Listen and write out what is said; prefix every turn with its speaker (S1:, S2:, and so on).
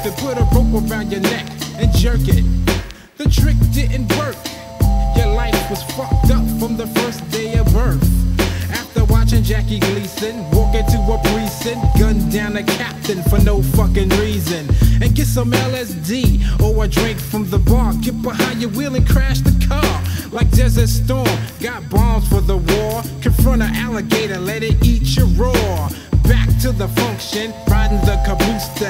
S1: method, put a rope around your neck and jerk it. The trick didn't work. Your life was fucked up from the first day of birth. After watching Jackie Gleason walk into a precinct, gun down a captain for no fucking reason, and get some LSD or a drink from the bar. Get behind your wheel and crash the car like Desert Storm. Got bombs for the war. Confront an alligator, let it eat your raw. Back to the function, riding the caboose to